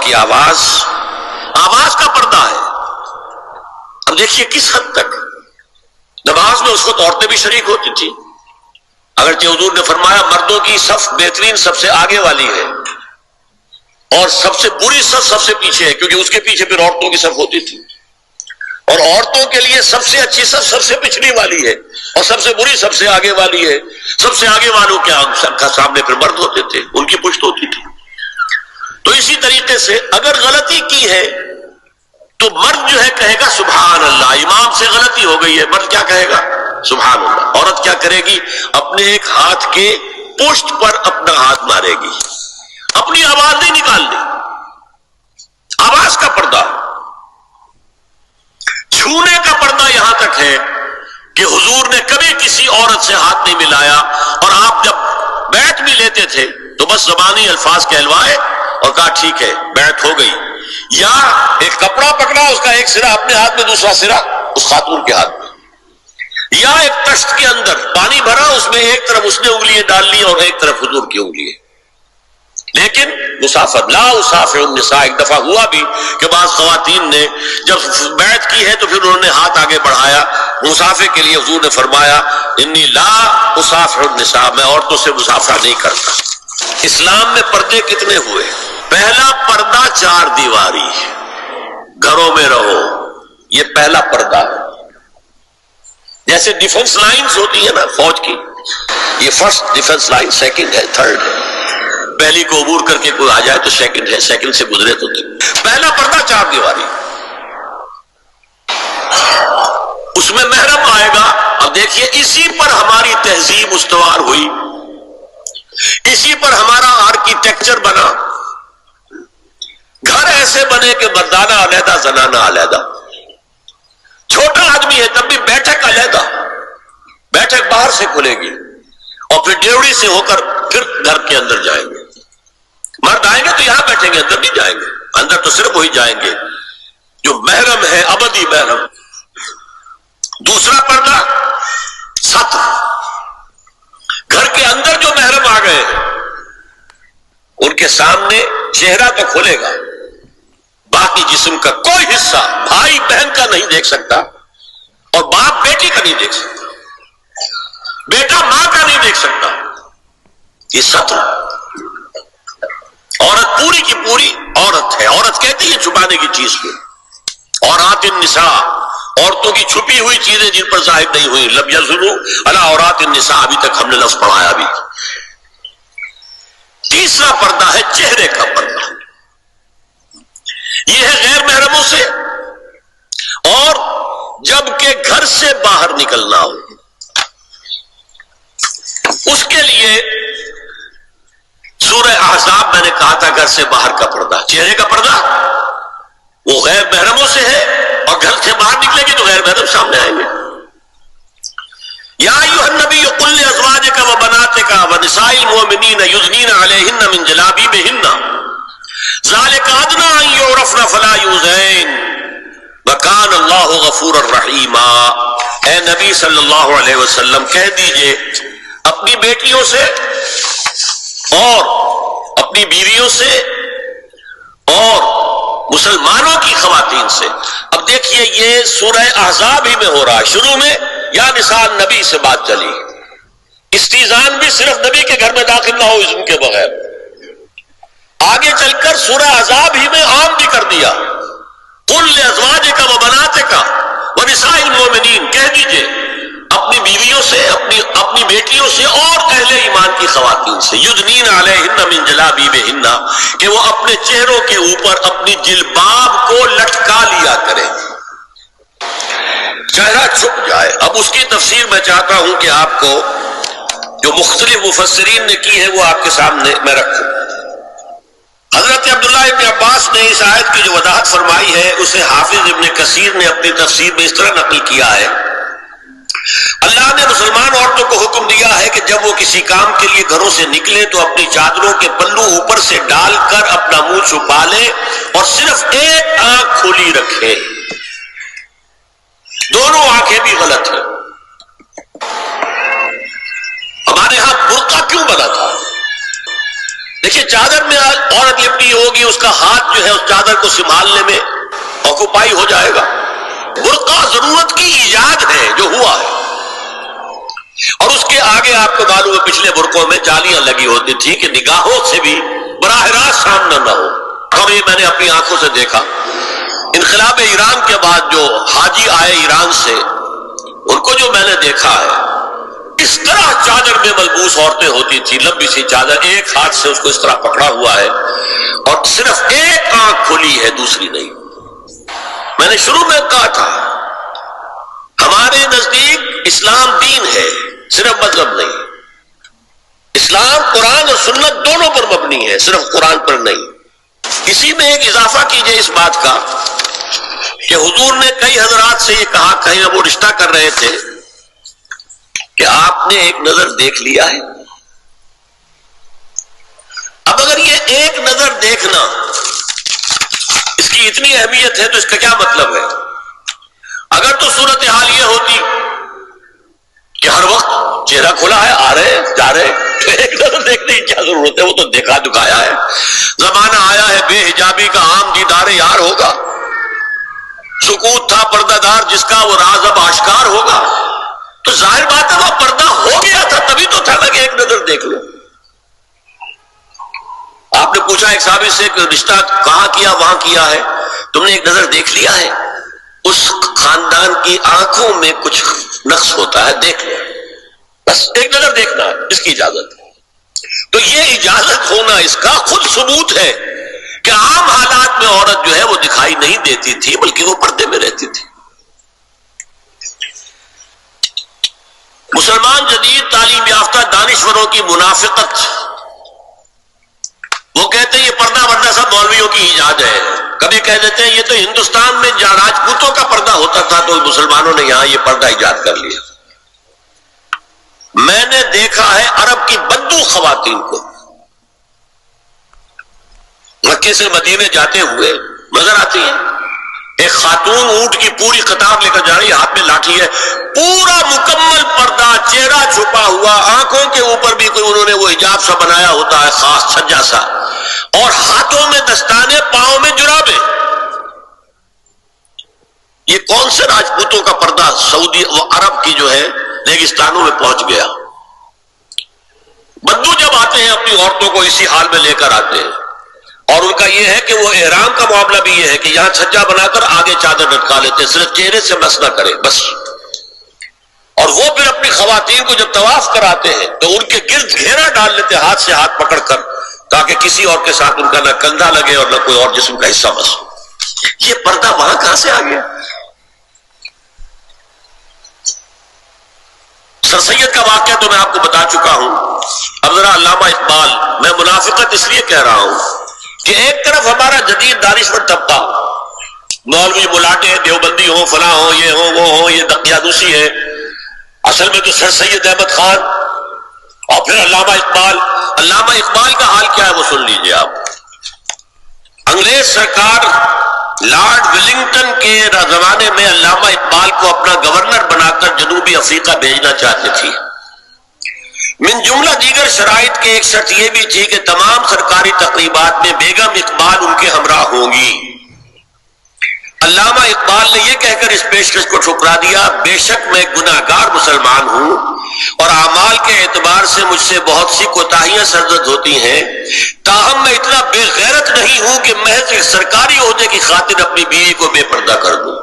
کی آواز کا پردہ ہے۔ اب دیکھیے کس حد تک نماز میں اس وقت عورتیں بھی شریک ہوتی تھی، اگرچہ حضور نے فرمایا مردوں کی صف بہترین سب سے آگے والی ہے اور سب سے بری صف سب سے پیچھے ہے، کیونکہ اس کے پیچھے پھر عورتوں کی صف ہوتی تھی، اور عورتوں کے لیے سب سے اچھی صف سب سے پچھلی والی ہے اور سب سے بری سب سے آگے والی ہے۔ سب سے آگے والوں کے سامنے پھر مرد ہوتے تھے، ان کی پشت ہوتی تھی۔ تو اسی طریقے سے اگر غلطی کی ہے تو مرد جو ہے کہے گا سبحان اللہ، امام سے غلطی ہو گئی ہے، مرد کیا کہے گا؟ سبحان اللہ۔ عورت کیا کرے گی؟ اپنے ایک ہاتھ کے پشت پر اپنا ہاتھ مارے گی، اپنی آواز نہیں نکالنی، آواز کا پردہ۔ چھونے کا پردہ یہاں تک ہے کہ حضور نے کبھی کسی عورت سے ہاتھ نہیں ملایا، اور آپ جب بیعت بھی لیتے تھے تو بس زبانی الفاظ کہلوائے اور کہا ٹھیک ہے بیعت ہو گئی، یا ایک کپڑا پکڑا، اس کا ایک سرا اپنے ہاتھ میں دوسرا سرا اس خاتون کے ہاتھ میں، یا ایک تشت کے اندر پانی بھرا، اس میں ایک طرف اس نے انگلیاں ڈال لی اور ایک طرف حضور کی انگلیاں۔ لیکن مسافر لا اسافر النساء، ایک دفعہ ہوا بھی کہ بعض خواتین نے جب بیعت کی ہے تو پھر انہوں نے ہاتھ آگے بڑھایا مسافر کے لیے، حضور نے فرمایا انی لا اسافر النساء، میں عورتوں سے مسافرہ نہیں کرتا۔ اسلام میں پردے کتنے ہوئے؟ پہلا پردہ 4 دیواری، گھروں میں رہو، یہ پہلا پردہ ہے۔ جیسے ڈیفنس لائنز ہوتی ہے نا فوج کی، یہ فرسٹ ڈیفنس لائن، سیکنڈ ہے، تھرڈ ہے، پہلی کو عبور کر کے کوئی آ جائے تو سیکنڈ ہے، سیکنڈ سے گزرے تو پہلا پردہ 4 دیواری، اس میں محرم آئے گا۔ اب دیکھیے اسی پر ہماری تہذیب استوار ہوئی، اسی پر ہمارا آرکیٹیکچر بنا، گھر ایسے بنے کہ مردانہ علیحدہ زنانہ علیحدہ، چھوٹا آدمی ہے تب بھی بیٹھک علیحدہ، بیٹھک باہر سے کھلے گی اور پھر ڈیوڑی سے ہو کر پھر گھر کے اندر جائیں گے، مرد آئیں گے تو یہاں بیٹھیں گے، اندر نہیں جائیں گے، اندر تو صرف وہی جائیں گے جو محرم ہے، ابدی محرم۔ دوسرا پردہ ستر، گھر کے اندر جو محرم آ گئے ہیں ان کے سامنے چہرہ تو کھلے گا، باقی جسم کا کوئی حصہ بھائی بہن کا نہیں دیکھ سکتا، اور باپ بیٹی کا نہیں دیکھ سکتا، بیٹا ماں کا نہیں دیکھ سکتا۔ یہ ستر، عورت پوری کی پوری عورت ہے، عورت کہتی ہے چھپانے کی چیز کو، عورات النساء، عورتوں کی چھپی ہوئی چیزیں جن پر ظاہر نہیں ہوئی، لم یظہروا علی عورات النساء، ابھی تک ہم نے لفظ پڑھایا بھی۔ تیسرا پردہ ہے چہرے کا پردہ، یہ ہے غیر محرموں سے، اور جب کہ گھر سے باہر نکلنا ہو اس کے لیے سورہ احزاب میں نے کہا تھا گھر سے باہر کا پردہ، چہرے کا پردہ وہ غیر محرموں سے ہے، اور گھر سے باہر نکلے گی تو غیر محرم سامنے آئیں گے۔ یا ایھا النبی قل لازواجک وبناتک ونساء المؤمنین یدنین علیہن من جلابیبہن ذلک ادنی ان یعرفن فلا یؤذین وکان اللہ غفورا رحیما۔ اے نبی صلی اللہ علیہ وسلم کہہ دیجئے اپنی بیٹیوں سے اور اپنی بیویوں سے اور مسلمانوں کی خواتین سے۔ اب دیکھیے یہ سورہ احزاب ہی میں ہو رہا ہے، شروع میں یا نساء نبی سے بات چلی، استیزان بھی صرف نبی کے گھر میں داخل نہ ہو اذن کے بغیر، آگے چل کر سورہ احزاب ہی میں عام بھی کر دیا، قل لازواجک وبناتک ونساء المؤمنین، کہہ دیجئے اپنی بیویوں سے، اپنی بیٹیوں سے اور اہل ایمان کی خواتین سے، یدنین علیہن من جلابیبہن، کہ وہ اپنے چہروں کے اوپر اپنی جلباب کو لٹکا لیا کریں، چہرہ چھپ جائے۔ اب اس کی تفسیر میں چاہتا ہوں کہ آپ کو جو مختلف مفسرین نے کی ہے وہ آپ کے سامنے میں رکھوں۔ حضرت عبداللہ ابن عباس نے اس آیت کی جو وضاحت فرمائی ہے اسے حافظ ابن کثیر نے اپنی تفسیر میں اس طرح نقل کیا ہے، اللہ نے مسلمان عورتوں کو حکم دیا ہے کہ جب وہ کسی کام کے لیے گھروں سے نکلے تو اپنی چادروں کے پلو اوپر سے ڈال کر اپنا منہ چھپا لے اور صرف ایک آنکھ کھلی رکھے، دونوں آنکھیں بھی غلط ہیں۔ ہمارے ہاں برقع کیوں بنا تھا؟ دیکھیے چادر میں عورت لپٹی ہوگی، اس کا ہاتھ جو ہے اس چادر کو سنبھالنے میں آکوپائی ہو جائے گا۔ برقع ضرورت کی ایجاد ہے جو ہوا ہے، اور اس کے آگے آپ کو معلوم ہے پچھلے برقعوں میں جالیاں لگی ہوتی تھی کہ نگاہوں سے بھی براہ راست سامنا نہ ہو۔ اور یہ میں نے اپنی آنکھوں سے دیکھا، انقلاب ایران کے بعد جو حاجی آئے ایران سے، ان کو جو میں نے دیکھا ہے، اس طرح چادر میں ملبوس عورتیں ہوتی تھی، لمبی سی چادر، ایک ہاتھ سے اس کو اس طرح پکڑا ہوا ہے اور صرف ایک آنکھ کھلی ہے، دوسری نہیں۔ میں نے شروع میں کہا تھا ہمارے نزدیک اسلام دین ہے، صرف مذہب نہیں۔ اسلام قرآن اور سنت دونوں پر مبنی ہے، صرف قرآن پر نہیں۔ اسی میں ایک اضافہ کیجئے اس بات کا کہ حضور نے کئی حضرات سے یہ کہا، کہیں وہ رشتہ کر رہے تھے، کہ آپ نے ایک نظر دیکھ لیا ہے۔ اب اگر یہ ایک نظر دیکھنا اس کی اتنی اہمیت ہے تو اس کا کیا مطلب ہے؟ اگر تو صورتحال یہ ہوتی کہ ہر وقت چہرہ کھلا ہے، آ رہے جا رہے، تو ایک نظر دیکھنے کی کیا ضرورت ہے؟ وہ تو دیکھا دکھایا ہے، زمانہ آیا ہے بے حجابی کا، عام دیدار یار ہوگا، سکوت تھا پردہ دار جس کا، وہ راز اب آشکار ہوگا۔ تو ظاہر بات ہے وہ پردہ ہو گیا تھا، تبھی تو تھا کہ ایک نظر دیکھ لو۔ آپ نے پوچھا ایک صحابی سے کہ رشتہ کہاں کیا؟ وہاں کیا ہے، تم نے ایک نظر دیکھ لیا ہے؟ اس خاندان کی آنکھوں میں کچھ نقص ہوتا ہے، دیکھ لو، بس ایک نظر دیکھنا ہے، اس کی اجازت ہے۔ تو یہ اجازت ہونا اس کا خود ثبوت ہے کہ عام حالات میں عورت جو ہے وہ دکھائی نہیں دیتی تھی، بلکہ وہ پردے میں رہتی تھی۔ مسلمان جدید تعلیم یافتہ دانشوروں کی منافقت، وہ کہتے ہیں یہ پردہ وردہ سب مولویوں کی ایجاد ہے، کبھی کہہ دیتے ہیں یہ تو ہندوستان میں جہاں راجپوتوں کا پردہ ہوتا تھا تو مسلمانوں نے یہاں یہ پردہ ایجاد کر لیا۔ میں نے دیکھا ہے عرب کی بدو خواتین کو مکے سے مدینے جاتے ہوئے نظر آتی ہیں، ایک خاتون اونٹ کی پوری قطار لے کر جا رہی ہے، ہاتھ میں لاٹھی ہے، پورا مکمل پردہ، چہرہ چھپا ہوا، آنکھوں کے اوپر بھی کوئی انہوں نے وہ حجاب سا بنایا ہوتا ہے خاص چھجا سا، اور ہاتھوں میں دستانے، پاؤں میں جرابیں۔ یہ کون سے راجپوتوں کا پردہ سعودی و عرب کی جو ہے ریگستانوں میں پہنچ گیا؟ بدو جب آتے ہیں اپنی عورتوں کو اسی حال میں لے کر آتے ہیں، اور ان کا یہ ہے کہ وہ احرام کا معاملہ بھی یہ ہے کہ یہاں چھجا بنا کر آگے چادر لٹکا لیتے ہیں، صرف چہرے سے مس نہ کرے بس۔ اور وہ پھر اپنی خواتین کو جب طواف کراتے ہیں تو ان کے گرد گھیرا ڈال لیتے ہاتھ سے ہاتھ پکڑ کر، تاکہ کسی اور کے ساتھ ان کا نہ کندھا لگے اور نہ کوئی اور جسم کا حصہ بس۔ یہ پردہ وہاں کہاں سے آ گیا؟ سر سید کا واقعہ تو میں آپ کو بتا چکا ہوں، اب ذرا علامہ اقبال، میں منافقت اس لیے کہہ رہا ہوں کہ ایک طرف ہمارا جدید دانشور طبقہ، مولوی ملاٹے دیوبندی ہوں، فلاں ہوں، یہ ہوں وہ ہوں، یہ دقیانوسی ہے، اصل میں تو سر سید احمد خان، اور پھر علامہ اقبال۔ علامہ اقبال کا حال کیا ہے وہ سن لیجئے آپ۔ انگریز سرکار لارڈ ولنگٹن کے زمانے میں علامہ اقبال کو اپنا گورنر بنا کر جنوبی افریقہ بھیجنا چاہتے تھی۔ من جملہ دیگر شرائط کے ایک شرط یہ بھی تھی کہ تمام سرکاری تقریبات میں بیگم اقبال ان کے ہمراہ ہوں گی۔ علامہ اقبال نے یہ کہہ کر اس پیشکش کو ٹھکرا دیا، بے شک میں گناہگار مسلمان ہوں اور اعمال کے اعتبار سے مجھ سے بہت سی کوتاہیاں سرزد ہوتی ہیں، تاہم میں اتنا بے غیرت نہیں ہوں کہ محض ایک سرکاری عہدے کی خاطر اپنی بیوی کو بے پردہ کر دوں۔